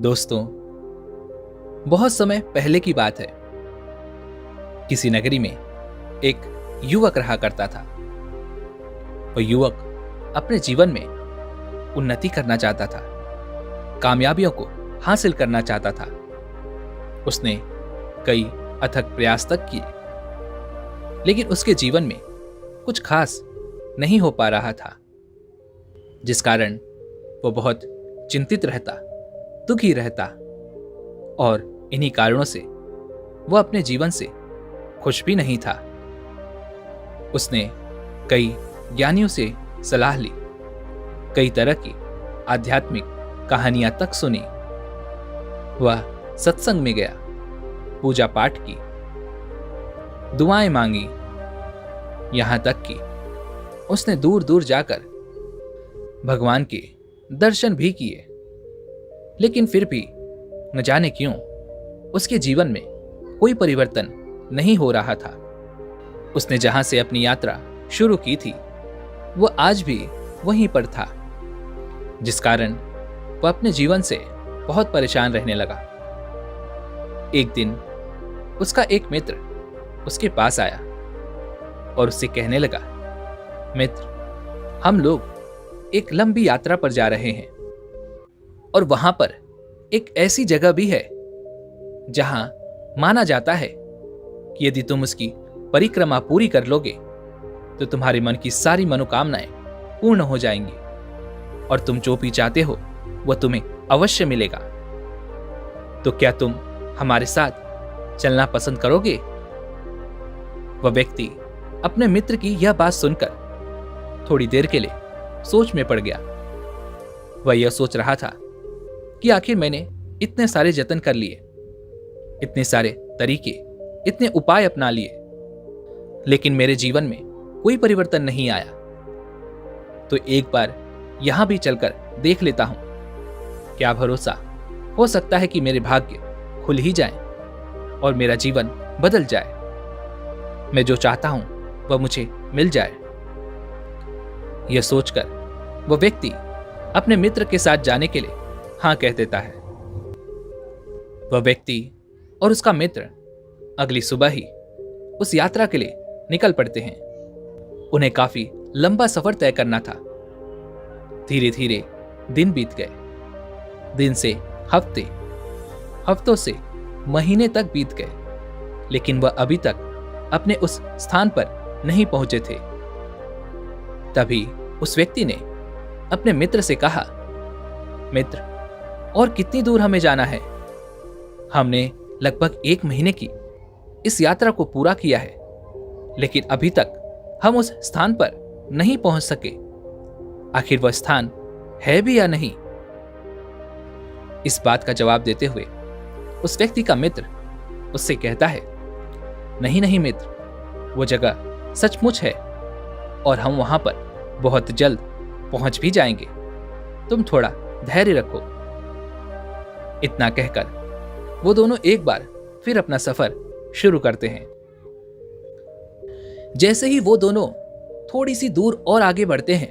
दोस्तों, बहुत समय पहले की बात है। किसी नगरी में एक युवक रहा करता था। वह युवक अपने जीवन में उन्नति करना चाहता था, कामयाबियों को हासिल करना चाहता था। उसने कई अथक प्रयास तक किए, लेकिन उसके जीवन में कुछ खास नहीं हो पा रहा था, जिस कारण वह बहुत चिंतित रहता, दुखी रहता और इन्हीं कारणों से वह अपने जीवन से खुश भी नहीं था। उसने कई ज्ञानियों से सलाह ली, कई तरह की आध्यात्मिक कहानियां तक सुनी। वह सत्संग में गया, पूजा पाठ की, दुआएं मांगी, यहां तक कि उसने दूर दूर जाकर भगवान के दर्शन भी किए। लेकिन फिर भी न जाने क्यों उसके जीवन में कोई परिवर्तन नहीं हो रहा था। उसने जहां से अपनी यात्रा शुरू की थी, वह आज भी वहीं पर था, जिस कारण वह अपने जीवन से बहुत परेशान रहने लगा। एक दिन उसका एक मित्र उसके पास आया और उससे कहने लगा, मित्र, हम लोग एक लंबी यात्रा पर जा रहे हैं और वहां पर एक ऐसी जगह भी है जहां माना जाता है कि यदि तुम उसकी परिक्रमा पूरी कर लोगे तो तुम्हारे मन की सारी मनोकामनाएं पूर्ण हो जाएंगी और तुम जो भी चाहते हो वह तुम्हें अवश्य मिलेगा। तो क्या तुम हमारे साथ चलना पसंद करोगे? वह व्यक्ति अपने मित्र की यह बात सुनकर थोड़ी देर के लिए सोच में पड़ गया। वह यह सोच रहा था कि आखिर मैंने इतने सारे जतन कर लिए, इतने सारे तरीके, इतने उपाय अपना लिए, लेकिन मेरे जीवन में कोई परिवर्तन नहीं आया। तो एक बार यहां भी चलकर देख लेता हूं, क्या भरोसा, हो सकता है कि मेरे भाग्य खुल ही जाए और मेरा जीवन बदल जाए, मैं जो चाहता हूं वह मुझे मिल जाए। यह सोचकर वह व्यक्ति अपने मित्र के साथ जाने के लिए हां कह देता है। वह व्यक्ति और उसका मित्र अगली सुबह ही उस यात्रा के लिए निकल पड़ते हैं। उन्हें काफी लंबा सफर तय करना था। धीरे धीरे दिन बीत गए, दिन से हफ्ते, हफ्तों से महीने तक बीत गए, लेकिन वह अभी तक अपने उस स्थान पर नहीं पहुंचे थे। तभी उस व्यक्ति ने अपने मित्र से कहा, मित्र, और कितनी दूर हमें जाना है? हमने लगभग 1 महीने की इस यात्रा को पूरा किया है, लेकिन अभी तक हम उस स्थान पर नहीं पहुंच सके। आखिर वह स्थान है भी या नहीं? इस बात का जवाब देते हुए उस व्यक्ति का मित्र उससे कहता है, नहीं नहीं मित्र, वो जगह सचमुच है और हम वहां पर बहुत जल्द पहुंच भी जाएंगे, तुम थोड़ा धैर्य रखो। इतना कहकर वो दोनों एक बार फिर अपना सफर शुरू करते हैं। जैसे ही वो दोनों थोड़ी सी दूर और आगे बढ़ते हैं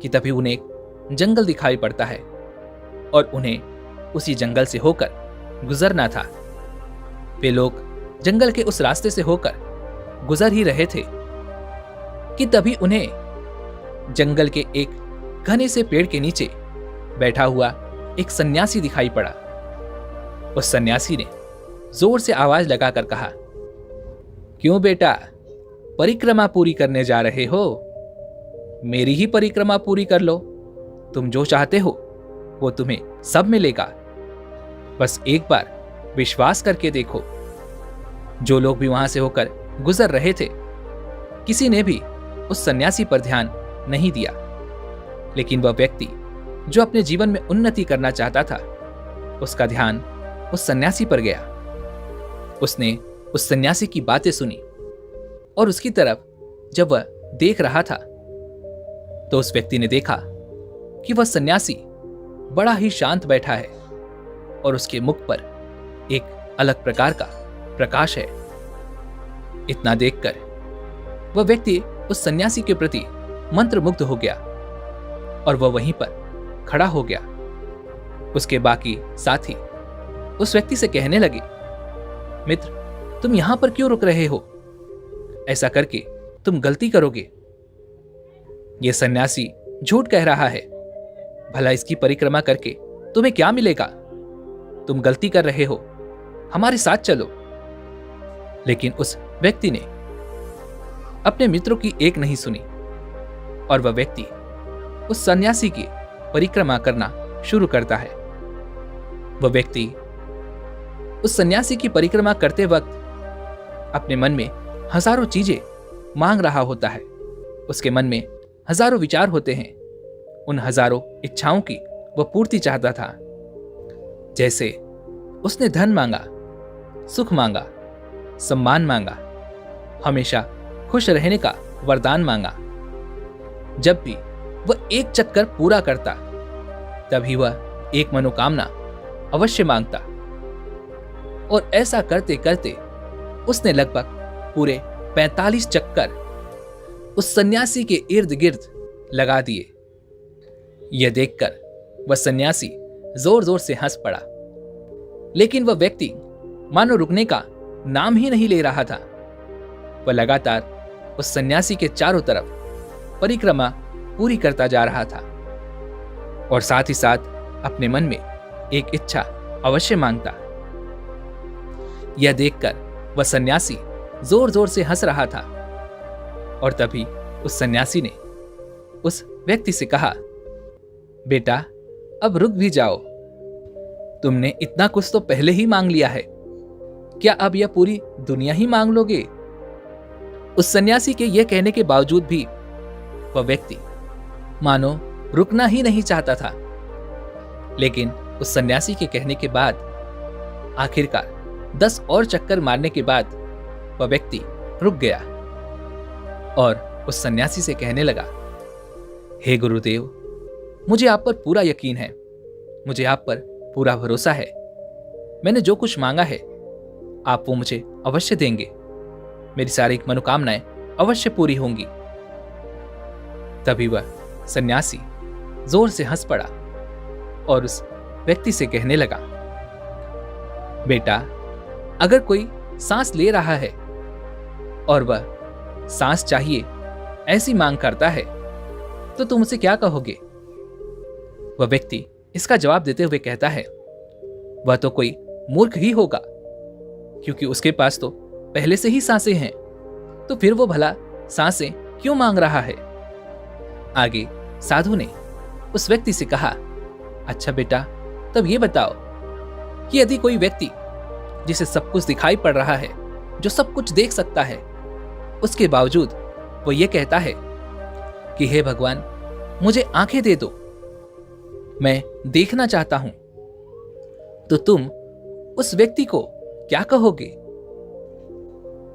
कि तभी उन्हें एक जंगल दिखाई पड़ता है और उन्हें उसी जंगल से होकर गुजरना था। वे लोग जंगल के उस रास्ते से होकर गुजर ही रहे थे कि तभी उन्हें जंगल के एक घने से पेड़ के नीचे बैठा हुआ एक सन्यासी दिखाई पड़ा। उस सन्यासी ने जोर से आवाज लगाकर कहा, क्यों बेटा, परिक्रमा पूरी करने जा रहे हो? मेरी ही परिक्रमा पूरी कर लो, तुम जो चाहते हो वो तुम्हें सब मिलेगा। बस एक बार विश्वास करके देखो। जो लोग भी वहां से होकर गुजर रहे थे, किसी ने भी उस सन्यासी पर ध्यान नहीं दिया, लेकिन वह व्यक्ति जो अपने जीवन में उन्नति करना चाहता था, उसका ध्यान उस सन्यासी पर गया। उसने उस सन्यासी की बातें सुनी और उसकी तरफ जब वह देख रहा था तो उस व्यक्ति ने देखा कि वह सन्यासी बड़ा ही शांत बैठा है और उसके मुख पर एक अलग प्रकार का प्रकाश है। इतना देखकर वह व्यक्ति उस सन्यासी के प्रति मंत्रमुग्ध हो गया और वह वहीं पर खड़ा हो गया। उसके बाकी साथी उस व्यक्ति से कहने लगे, मित्र, तुम यहां पर क्यों रुक रहे हो? ऐसा करके तुम गलती करोगे। यह सन्यासी झूठ कह रहा है। भला इसकी परिक्रमा करके तुम्हें क्या मिलेगा? तुम गलती कर रहे हो, हमारे साथ चलो। लेकिन उस व्यक्ति ने अपने मित्रों की एक नहीं सुनी और वह व्यक्ति उस सन्यासी की परिक्रमा करना शुरू करता है। वह व्यक्ति उस सन्यासी की परिक्रमा करते वक्त अपने मन में हजारों चीजें मांग रहा होता है। उसके मन में हजारों विचार होते हैं। उन हजारों इच्छाओं की वह पूर्ति चाहता था। जैसे उसने धन मांगा, सुख मांगा, सम्मान मांगा, हमेशा खुश रहने का वरदान मांगा। जब भी वह एक चक्कर पूरा करता, तभी वह एक मनोकामना अवश्य मांगता। और ऐसा करते करते उसने लगभग पूरे 45 चक्कर उस सन्यासी के इर्द गिर्द लगा दिए। यह देखकर वह सन्यासी जोर जोर से हंस पड़ा। लेकिन वह व्यक्ति मानो रुकने का नाम ही नहीं ले रहा था। वह लगातार उस सन्यासी के चारों तरफ परिक्रमा पूरी करता जा रहा था और साथ ही साथ अपने मन में एक इच्छा अवश्य मांगता। यह देखकर वह सन्यासी जोर जोर से हंस रहा था और तभी उस सन्यासी ने उस व्यक्ति से कहा, बेटा, अब रुक भी जाओ। तुमने इतना कुछ तो पहले ही मांग लिया है, क्या अब यह पूरी दुनिया ही मांग लोगे? उस सन्यासी के यह कहने के बावजूद भी वह व्यक्ति मानो रुकना ही नहीं चाहता था। लेकिन उस सन्यासी के कहने के बाद आखिरकार 10 और चक्कर मारने के बाद वह व्यक्ति रुक गया और उस सन्यासी से कहने लगा, हे गुरुदेव, मुझे आप पर पूरा यकीन है, मुझे आप पर पूरा भरोसा है। मैंने जो कुछ मांगा है आप वो मुझे अवश्य देंगे। मेरी सारी मनोकामनाएं अवश्य पूरी होंगी। तभी वह सन्यासी जोर से हंस पड़ा और उस व्यक्ति से कहने लगा, बेटा, अगर कोई सांस ले रहा है और वह सांस चाहिए ऐसी मांग करता है तो तुम उसे क्या कहोगे? वह व्यक्ति इसका जवाब देते हुए कहता है, वह तो कोई मूर्ख ही होगा, क्योंकि उसके पास तो पहले से ही सांसें हैं, तो फिर वो भला सांसें क्यों मांग रहा है? आगे साधु ने उस व्यक्ति से कहा, अच्छा बेटा, तब ये बताओ कि यदि कोई व्यक्ति जिसे सब कुछ दिखाई पड़ रहा है, जो सब कुछ देख सकता है, उसके बावजूद वो ये कहता है कि हे भगवान, मुझे आंखें दे दो, मैं देखना चाहता हूं, तो तुम उस व्यक्ति को क्या कहोगे?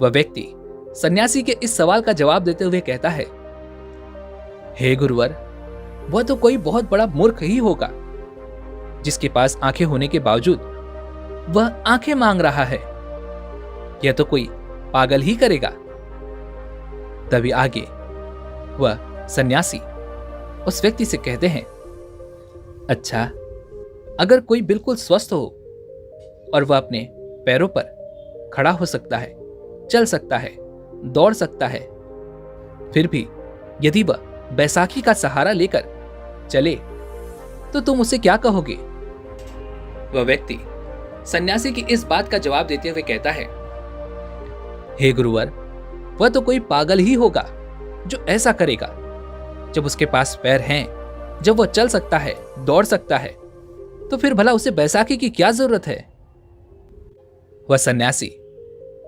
वह व्यक्ति सन्यासी के इस सवाल का जवाब देते हुए कहता है, हे गुरुवर, वह तो कोई बहुत बड़ा मूर्ख ही होगा, जिसके पास आंखें होने के बावजूद वह आंखें मांग रहा है। यह तो कोई पागल ही करेगा। तभी आगे वह सन्यासी उस व्यक्ति से कहते हैं, अच्छा, अगर कोई बिल्कुल स्वस्थ हो और वह अपने पैरों पर खड़ा हो सकता है, चल सकता है, दौड़ सकता है, फिर भी यदि वह बैसाखी का सहारा लेकर चले तो तुम उसे क्या कहोगे? वह व्यक्ति सन्यासी की इस बात का जवाब देते हुए कहता है, हे गुरुवर, वह तो कोई पागल ही होगा जो ऐसा करेगा। जब उसके पास पैर हैं, जब वह चल सकता है, दौड़ सकता है, तो फिर भला उसे बैसाखी की क्या जरूरत है? वह सन्यासी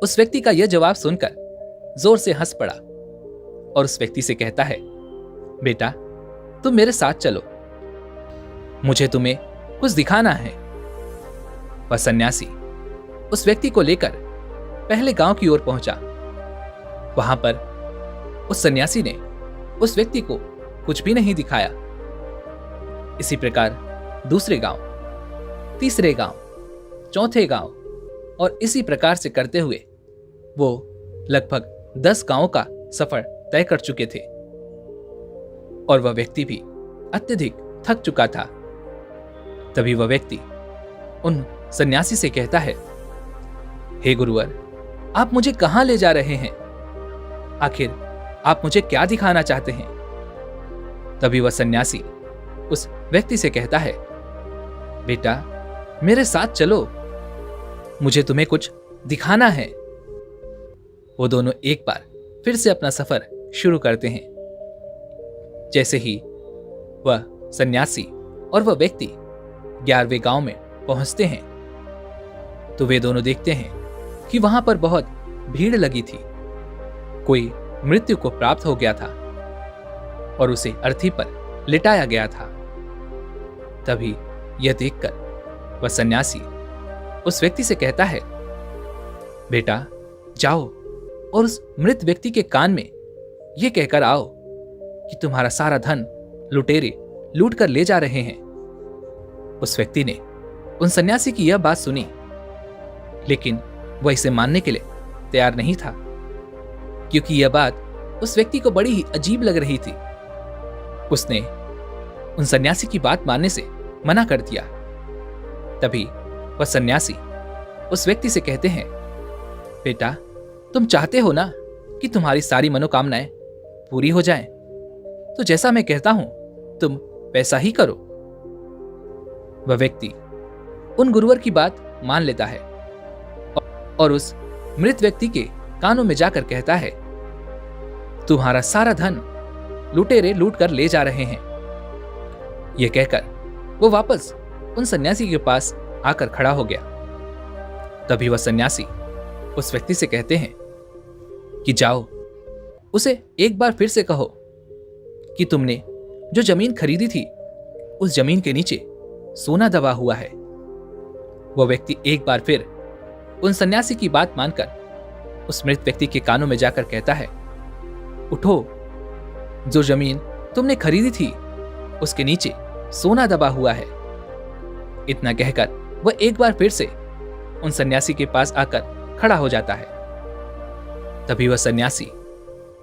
उस व्यक्ति का यह जवाब सुनकर जोर से हंस पड़ा और उस व्यक्ति से कहता है, बेटा, तुम मेरे साथ चलो, मुझे तुम्हें कुछ दिखाना है। वह सन्यासी उस व्यक्ति को लेकर पहले गांव की ओर पहुंचा। वहां पर उस सन्यासी ने उस व्यक्ति को कुछ भी नहीं दिखाया। इसी प्रकार दूसरे गांव, तीसरे गांव, चौथे गांव और इसी प्रकार से करते हुए वो लगभग 10 गांवों का सफर तय कर चुके थे और वह व्यक्ति भी अत्यधिक थक चुका था। तभी वह व्यक्ति उन सन्यासी से कहता है, हे गुरुवर, आप मुझे कहां ले जा रहे हैं? आखिर आप मुझे क्या दिखाना चाहते हैं? तभी वह सन्यासी उस व्यक्ति से कहता है, बेटा, मेरे साथ चलो, मुझे तुम्हें कुछ दिखाना है। वो दोनों एक बार फिर से अपना सफर शुरू करते हैं। जैसे ही वह सन्यासी और वह व्यक्ति 11वें गांव में पहुंचते हैं तो वे दोनों देखते हैं कि वहां पर बहुत भीड़ लगी थी। कोई मृत्यु को प्राप्त हो गया था और उसे अर्थी पर लिटाया गया था। तभी यह देखकर वह सन्यासी उस व्यक्ति से कहता है, बेटा, जाओ और उस मृत व्यक्ति के कान में यह कहकर आओ कि तुम्हारा सारा धन लुटेरे लूट कर ले जा रहे हैं। उस व्यक्ति ने उन सन्यासी की यह बात सुनी, लेकिन वह इसे मानने के लिए तैयार नहीं था, क्योंकि यह बात उस व्यक्ति को बड़ी ही अजीब लग रही थी। उसने उन सन्यासी की बात मानने से मना कर दिया। तभी वह सन्यासी उस व्यक्ति से कहते हैं, बेटा, तुम चाहते हो ना कि तुम्हारी सारी मनोकामनाएं पूरी हो जाएं, तो जैसा मैं कहता हूं तुम वैसा ही करो। वह व्यक्ति उन गुरुवर की बात मान लेता है और उस मृत व्यक्ति के कानों में जाकर कहता है, तुम्हारा सारा धन लुटेरे लूट कर ले जा रहे हैं। यह कहकर वो वापस उन सन्यासी के पास आकर खड़ा हो गया। तभी वह सन्यासी उस व्यक्ति से कहते हैं कि जाओ, उसे एक बार फिर से कहो कि तुमने जो जमीन खरीदी थी उस जमीन के नीचे सोना दबा हुआ है। वह व्यक्ति एक बार फिर उन सन्यासी की बात मानकर उस मृत व्यक्ति के कानों में जाकर कहता है, उठो, जो जमीन तुमने खरीदी थी उसके नीचे सोना दबा हुआ है। इतना कहकर वह एक बार फिर से उन सन्यासी के पास आकर खड़ा हो जाता है। तभी वह सन्यासी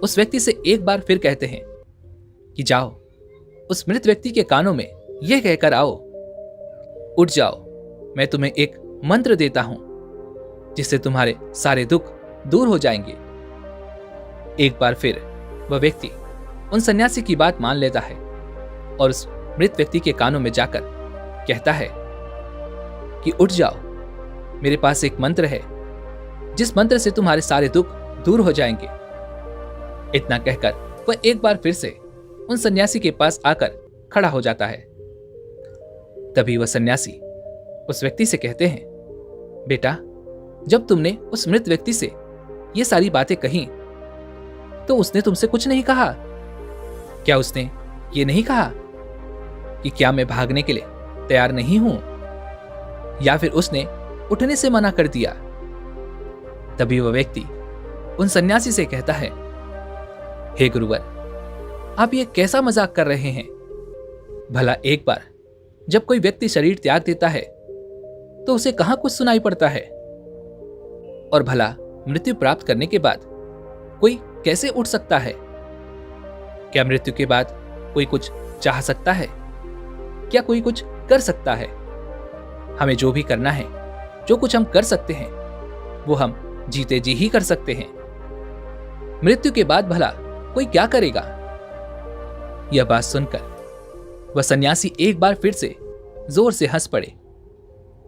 उस व्यक्ति से एक बार फिर कहते हैं कि जाओ, उस मृत व्यक्ति के कानों में यह कहकर आओ, उठ जाओ, मैं तुम्हें एक मंत्र देता हूं जिससे तुम्हारे सारे दुख दूर हो जाएंगे। एक बार फिर वह व्यक्ति उन सन्यासी की बात मान लेता है और उस मृत व्यक्ति के कानों में जाकर कहता है कि उठ जाओ, मेरे पास एक मंत्र है जिस मंत्र से तुम्हारे सारे दुख दूर हो जाएंगे। इतना कहकर वह एक बार फिर से उन सन्यासी के पास आकर खड़ा हो जाता है। तभी वह सन्यासी उस व्यक्ति से कहते हैं, बेटा, जब तुमने उस मृत व्यक्ति से ये सारी बातें कही तो उसने तुमसे कुछ नहीं कहा? क्या उसने ये नहीं कहा कि क्या मैं भागने के लिए तैयार नहीं हूं, या फिर उसने उठने से मना कर दिया? तभी वह व्यक्ति उन सन्यासी से कहता है, हे गुरुवर, आप ये कैसा मजाक कर रहे हैं? भला एक बार जब कोई व्यक्ति शरीर त्याग देता है तो उसे कहां कुछ सुनाई पड़ता है, और भला मृत्यु प्राप्त करने के बाद कोई कैसे उठ सकता है? क्या मृत्यु के बाद कोई कुछ चाह सकता है? क्या कोई कुछ कर सकता है? हमें जो भी करना है, जो कुछ हम कर सकते हैं, वो हम जीते जी ही कर सकते हैं। मृत्यु के बाद भला कोई क्या करेगा? यह बात सुनकर वह सन्यासी एक बार फिर से जोर से हंस पड़े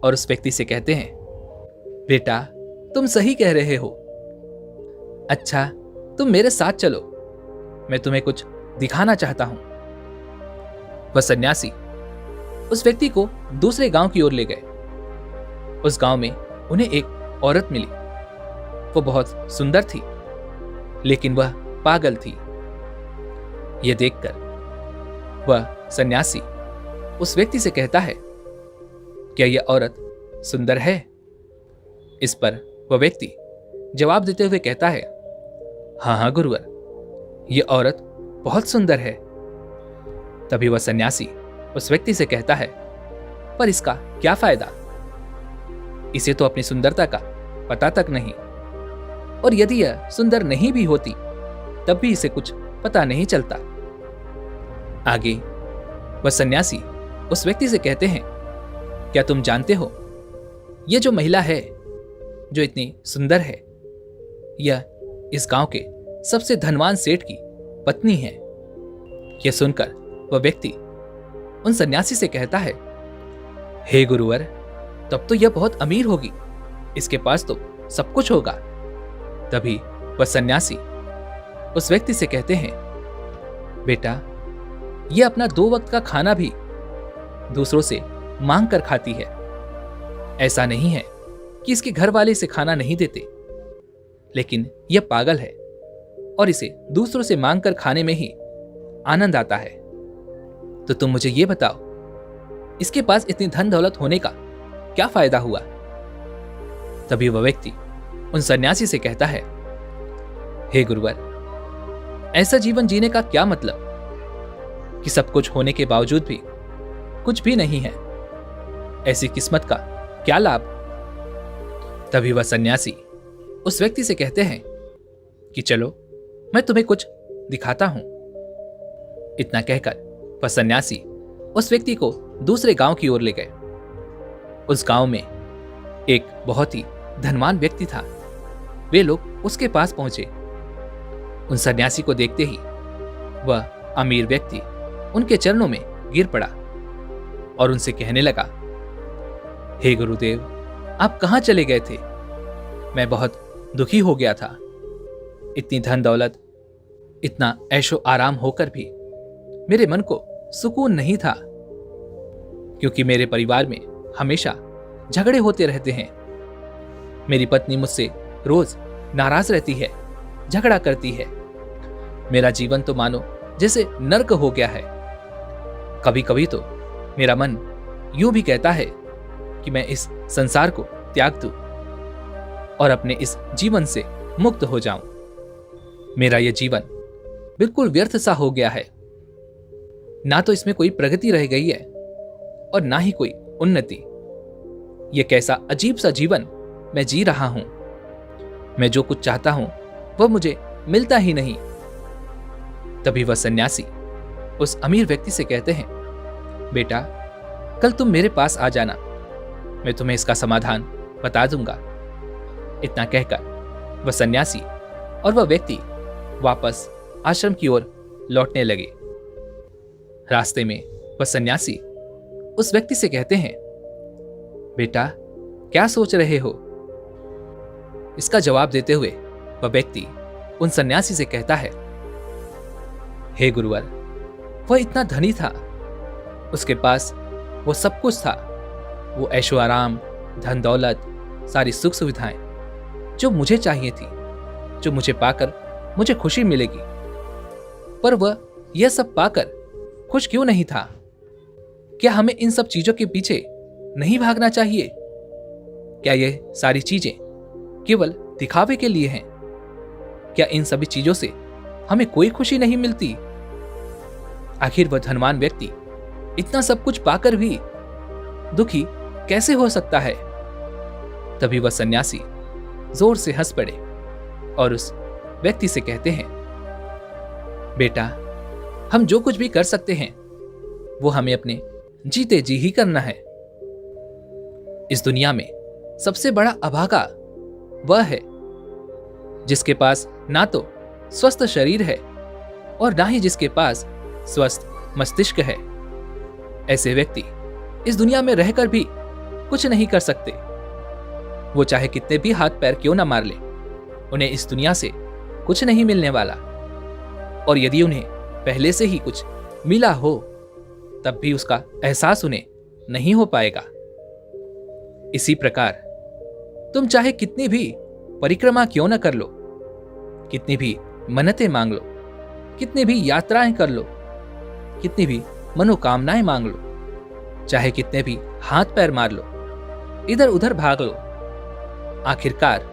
और उस व्यक्ति से कहते हैं, बेटा, तुम सही कह रहे हो। अच्छा, तुम मेरे साथ चलो, मैं तुम्हें कुछ दिखाना चाहता हूं। वह सन्यासी उस व्यक्ति को दूसरे गांव की ओर ले गए। उस गांव में उन्हें एक औरत मिली। वो बहुत सुंदर थी, लेकिन वह पागल थी। यह देखकर वह सन्यासी उस व्यक्ति से कहता है, क्या यह औरत सुंदर है? इस पर वह व्यक्ति जवाब देते हुए कहता है, हाँ हाँ गुरुवर, यह औरत बहुत सुंदर है। तभी वह सन्यासी उस व्यक्ति से कहता है, पर इसका क्या फायदा? इसे तो अपनी सुंदरता का पता तक नहीं, और यदि यह सुंदर नहीं भी होती तब भी इसे कुछ पता नहीं चलता। आगे वह सन्यासी उस व्यक्ति से कहते हैं क्या तुम जानते हो, ये जो महिला है, जो इतनी सुंदर है, यह इस गांव के सबसे धनवान सेठ की पत्नी है। यह सुनकर वह व्यक्ति उन सन्यासी से कहता है, हे गुरुवर, तब तो यह बहुत अमीर होगी, इसके पास तो सब कुछ होगा। तभी वह सन्यासी उस व्यक्ति से कहते हैं, बेटा, यह अपना 2 वक्त का खाना भी दूसरों से मांग कर खाती है। ऐसा नहीं है कि इसके घर वाले इसे खाना नहीं देते, लेकिन यह पागल है और इसे दूसरों से मांग कर खाने में ही आनंद आता है। तो तुम मुझे यह बताओ, इसके पास इतनी धन दौलत होने का क्या फायदा हुआ? तभी वह व्यक्ति उन सन्यासी से कहता है, हे गुरुवर, ऐसा जीवन जीने का क्या मतलब कि सब कुछ होने के बावजूद भी कुछ भी नहीं है? ऐसी किस्मत का क्या लाभ? तभी वह सन्यासी उस व्यक्ति से कहते हैं कि चलो मैं तुम्हें कुछ दिखाता हूं। इतना कहकर वह सन्यासी उस व्यक्ति को दूसरे गांव की ओर ले गए। उस गांव में एक बहुत ही धनवान व्यक्ति था। वे लोग उसके पास पहुंचे। उन सन्यासी को देखते ही वह अमीर व्यक्ति उनके चरणों में गिर पड़ा और उनसे कहने लगा, हे गुरुदेव, आप कहां चले गए थे? मैं बहुत दुखी हो गया था। इतनी धन दौलत, इतना ऐशो आराम होकर भी मेरे मन को सुकून नहीं था, क्योंकि मेरे परिवार में हमेशा झगड़े होते रहते हैं। मेरी पत्नी मुझसे रोज नाराज रहती है, झगड़ा करती है। मेरा जीवन तो मानो जैसे नर्क हो गया है। कभी कभी तो मेरा मन यूं भी कहता है कि मैं इस संसार को त्याग दूं और अपने इस जीवन से मुक्त हो जाऊं। मेरा यह जीवन बिल्कुल व्यर्थ सा हो गया है। ना तो इसमें कोई प्रगति रह गई है और ना ही कोई उन्नति। यह कैसा अजीब सा जीवन मैं जी रहा हूं। मैं जो कुछ चाहता हूं वह मुझे मिलता ही नहीं। तभी वह सन्यासी उस अमीर व्यक्ति से कहते हैं, बेटा, कल तुम मेरे पास आ जाना, मैं तुम्हें इसका समाधान बता दूंगा। इतना कहकर वह सन्यासी और वह व्यक्ति वापस आश्रम की ओर लौटने लगे। रास्ते में वह सन्यासी उस व्यक्ति से कहते हैं, बेटा, क्या सोच रहे हो? इसका जवाब देते हुए वह व्यक्ति उन सन्यासी से कहता है, हे गुरुवर, वह इतना धनी था, उसके पास वो सब कुछ था, वो ऐशो आराम, धन दौलत, सारी सुख सुविधाएं जो मुझे चाहिए थी, जो मुझे पाकर मुझे खुशी मिलेगी। पर वह यह सब पाकर खुश क्यों नहीं था? क्या हमें इन सब चीजों के पीछे नहीं भागना चाहिए? क्या ये सारी चीजें केवल दिखावे के लिए हैं? क्या इन सभी चीजों से हमें कोई खुशी नहीं मिलती? आखिर वह धनवान व्यक्ति इतना सब कुछ पाकर भी दुखी कैसे हो सकता है? तभी वह सन्यासी जोर से हंस पड़े और उस व्यक्ति से कहते हैं, बेटा, हम जो कुछ भी कर सकते हैं वो हमें अपने जीते जी ही करना है। इस दुनिया में सबसे बड़ा अभागा वह है जिसके पास ना तो स्वस्थ शरीर है और ना ही जिसके पास स्वस्थ मस्तिष्क है। ऐसे व्यक्ति इस दुनिया में रहकर भी कुछ नहीं कर सकते। वो चाहे कितने भी हाथ पैर क्यों ना मार ले, उन्हें इस दुनिया से कुछ नहीं मिलने वाला। और यदि उन्हें पहले से ही कुछ मिला हो तब भी उसका एहसास उन्हें नहीं हो पाएगा। इसी प्रकार तुम चाहे कितनी भी परिक्रमा क्यों न कर लो, कितनी भी मन्नतें मांग लो, कितनी भी यात्राएं कर लो, कितनी भी मनोकामनाएं मांग लो, चाहे कितने भी हाथ पैर मार लो, इधर उधर भाग लो, आखिरकार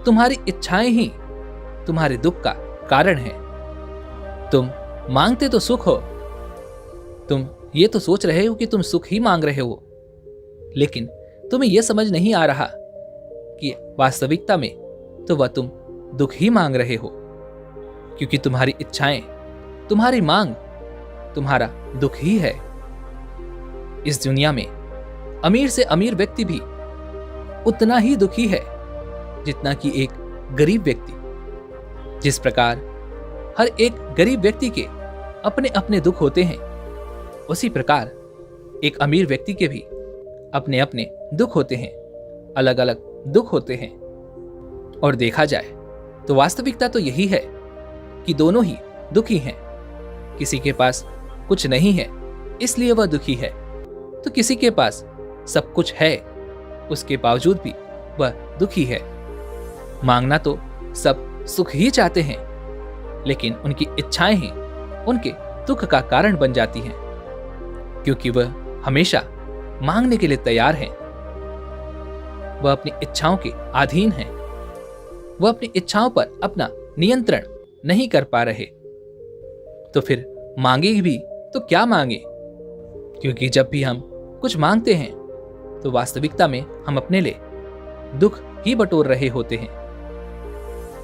तुम्हारी इच्छाएं ही तुम्हारे दुख का कारण है। तुम मांगते तो सुख हो, तुम ये तो सोच रहे हो कि तुम सुख ही मांग रहे हो, लेकिन तुम्हें यह समझ नहीं आ रहा कि वास्तविकता में तो वह तुम दुख ही मांग रहे हो, क्योंकि तुम्हारी इच्छाएं, तुम्हारी मांग, तुम्हारा दुख ही है। इस दुनिया में अमीर से अमीर व्यक्ति भी उतना ही दुखी है जितना कि एक गरीब व्यक्ति। जिस प्रकार हर एक गरीब व्यक्ति के अपने अपने दुख होते हैं, उसी प्रकार एक अमीर व्यक्ति के भी अपने अपने दुख होते हैं, अलग अलग दुख होते हैं। और देखा जाए तो वास्तविकता तो यही है कि दोनों ही दुखी हैं। किसी के पास कुछ नहीं है इसलिए वह दुखी है, तो किसी के पास सब कुछ है उसके बावजूद भी वह दुखी है। मांगना तो सब सुख ही चाहते हैं, लेकिन उनकी इच्छाएं ही उनके दुख का कारण बन जाती हैं, क्योंकि वह हमेशा मांगने के लिए तैयार हैं। वह अपनी इच्छाओं के अधीन हैं। वह अपनी इच्छाओं पर अपना नियंत्रण नहीं कर पा रहे। तो फिर मांगे भी तो क्या मांगे, क्योंकि जब भी हम कुछ मांगते हैं तो वास्तविकता में हम अपने लिए दुख ही बटोर रहे होते हैं।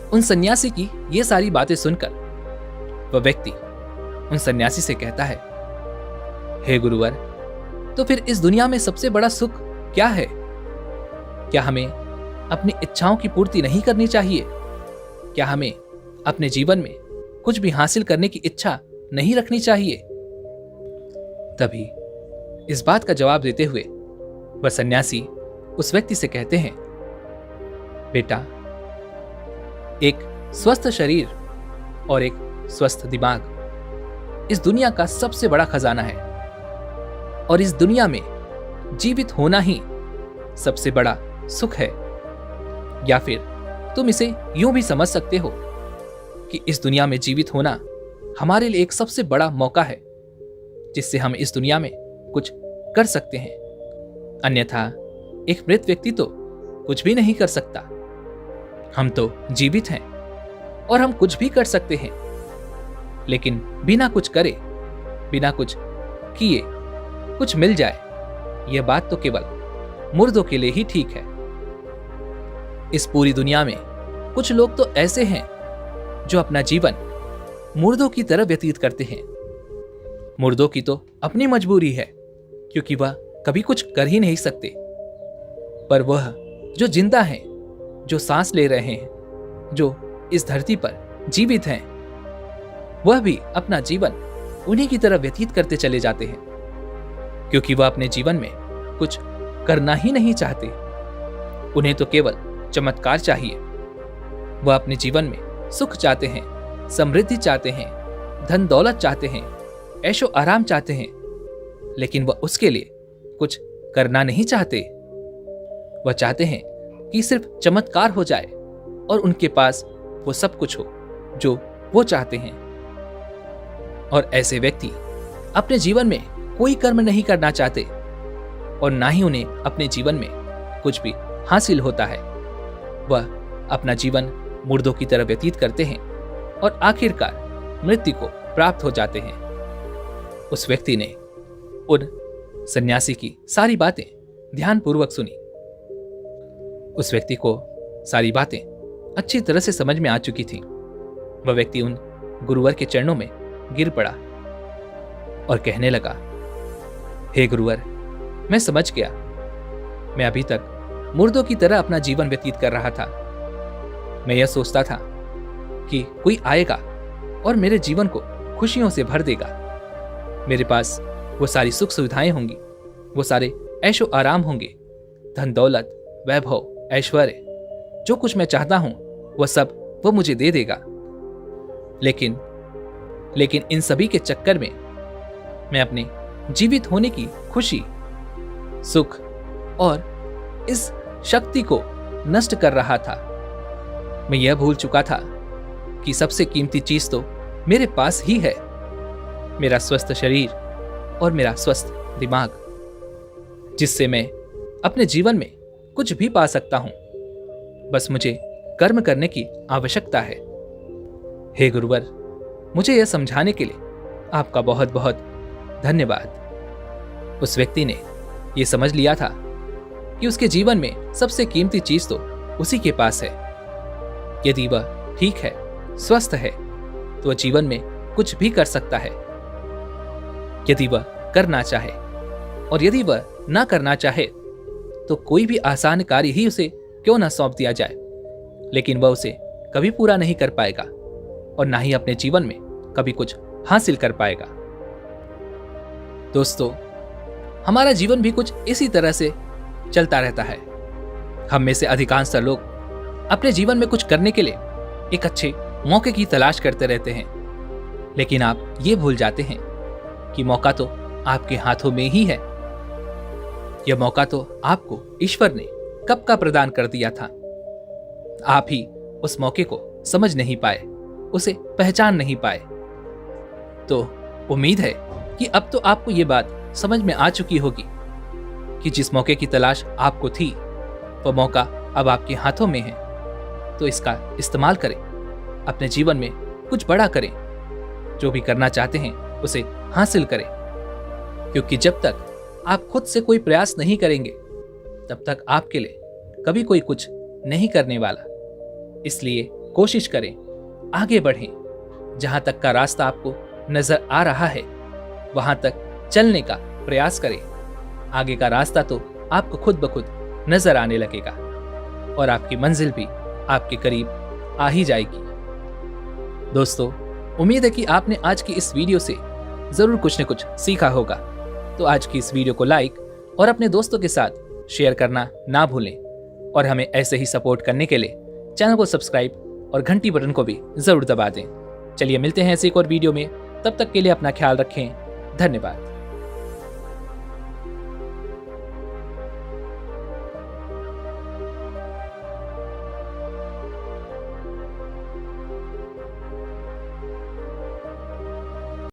उन सन्यासी की ये सारी बातें सुनकर वह व्यक्ति उन सन्यासी से कहता है, हे गुरुवर, तो फिर इस दुनिया में सबसे बड़ा सुख क्या है? क्या हमें अपनी इच्छाओं की पूर्ति नहीं करनी चाहिए? क्या हमें अपने जीवन में कुछ भी हासिल करने की इच्छा नहीं रखनी चाहिए? तभी इस बात का जवाब देते हुए वह सन्यासी उस व्यक्ति से कहते हैं, बेटा, एक स्वस्थ शरीर और एक स्वस्थ दिमाग इस दुनिया का सबसे बड़ा खजाना है, और इस दुनिया में जीवित होना ही सबसे बड़ा सुख है। या फिर तुम इसे यूं भी समझ सकते हो कि इस दुनिया में जीवित होना हमारे लिए एक सबसे बड़ा मौका है, जिससे हम इस दुनिया में कुछ कर सकते हैं। अन्यथा एक मृत व्यक्ति तो कुछ भी नहीं कर सकता। हम तो जीवित हैं और हम कुछ भी कर सकते हैं, लेकिन बिना कुछ करे, बिना कुछ किए कुछ मिल जाए, यह बात तो केवल मुर्दों के लिए ही ठीक है। इस पूरी दुनिया में कुछ लोग तो ऐसे हैं जो अपना जीवन मुर्दों की तरह व्यतीत करते हैं। मुर्दों की तो अपनी मजबूरी है, क्योंकि वह कभी कुछ कर ही नहीं सकते। पर वह जो जिंदा हैं, जो सांस ले रहे हैं, जो इस धरती पर जीवित हैं, वह भी अपना जीवन उन्हीं की तरह व्यतीत करते चले जाते हैं, क्योंकि वह अपने जीवन में कुछ करना ही नहीं चाहते। उन्हें तो केवल चमत्कार चाहिए। वह अपने जीवन में सुख चाहते हैं, समृद्धि चाहते हैं, धन दौलत चाहते हैं, ऐशो आराम चाहते हैं, लेकिन वह उसके लिए कुछ करना नहीं चाहते। वह चाहते हैं कि सिर्फ चमत्कार हो जाए और उनके पास वो सब कुछ हो जो वो चाहते हैं। और ऐसे व्यक्ति अपने जीवन में कोई कर्म नहीं करना चाहते, और ना ही उन्हें अपने जीवन में कुछ भी हासिल होता है। वह अपना जीवन मुर्दों की तरह व्यतीत करते हैं और आखिरकार मृत्यु को प्राप्त हो जाते हैं। उस व्यक्ति ने उन सन्यासी की सारी बातें ध्यानपूर्वक सुनी। उस व्यक्ति को सारी बातें अच्छी तरह से समझ में आ चुकी थी। वह व्यक्ति उन गुरुवर के चरणों में गिर पड़ा और कहने लगा, हे गुरुवर, मैं समझ गया। मैं अभी तक मुर्दों की तरह अपना जीवन व्यतीत कर रहा था। मैं यह सोचता था कि कोई आएगा और मेरे जीवन को खुशियों से भर देगा। मेरे पास वो सारी सुख सुविधाएं होंगी, वो सारे ऐशो आराम होंगे, धन दौलत, वैभव, ऐश्वर्य, जो कुछ मैं चाहता हूं वह सब वो मुझे दे देगा। लेकिन इन सभी के चक्कर में मैं अपने जीवित होने की खुशी, सुख और इस शक्ति को नष्ट कर रहा था। मैं यह भूल चुका था कि सबसे कीमती चीज तो मेरे पास ही है, मेरा स्वस्थ शरीर और मेरा स्वस्थ दिमाग, जिससे मैं अपने जीवन में कुछ भी पा सकता हूं। बस मुझे कर्म करने की आवश्यकता है। हे गुरुवर, मुझे यह समझाने के लिए आपका बहुत बहुत धन्यवाद। उस व्यक्ति ने यह समझ लिया था कि उसके जीवन में सबसे कीमती चीज तो उसी के पास है। यदि वह ठीक है, स्वस्थ है, तो वह जीवन में कुछ भी कर सकता है, यदि वह करना चाहे। और यदि वह ना करना चाहे तो कोई भी आसान कार्य ही उसे क्यों ना सौंप दिया जाए, लेकिन वह उसे कभी पूरा नहीं कर पाएगा और ना ही अपने जीवन में कभी कुछ हासिल कर पाएगा। दोस्तों, हमारा जीवन भी कुछ इसी तरह से चलता रहता है। हम में से अधिकांश लोग अपने जीवन में कुछ करने के लिए एक अच्छे मौके की तलाश करते रहते हैं, लेकिन आप ये भूल जाते हैं कि मौका तो आपके हाथों में ही है। यह मौका तो आपको ईश्वर ने कब का प्रदान कर दिया था। आप ही उस मौके को समझ नहीं पाए, उसे पहचान नहीं पाए। तो उम्मीद है कि अब तो आपको ये बात समझ में आ चुकी होगी कि जिस मौके की तलाश आपको थी वह मौका अब आपके हाथों में है। तो इसका इस्तेमाल करें, अपने जीवन में कुछ बड़ा करें, जो भी करना चाहते हैं उसे हासिल करें, क्योंकि जब तक आप खुद से कोई प्रयास नहीं करेंगे तब तक आपके लिए कभी कोई कुछ नहीं करने वाला। इसलिए कोशिश करें, आगे बढ़ें, जहां तक का रास्ता आपको नजर आ रहा है वहां तक चलने का प्रयास करें। आगे का रास्ता तो आपको खुद ब खुद नजर आने लगेगा और आपकी मंजिल भी आपके करीब आ ही जाएगी। दोस्तों, उम्मीद है कि आपने आज की इस वीडियो से जरूर कुछ न कुछ सीखा होगा। तो आज की इस वीडियो को लाइक और अपने दोस्तों के साथ शेयर करना ना भूलें और हमें ऐसे ही सपोर्ट करने के लिए चैनल को सब्सक्राइब और घंटी बटन को भी जरूर दबा दें। चलिए मिलते हैं ऐसे एक और वीडियो में, तब तक के लिए अपना ख्याल रखें। धन्यवाद।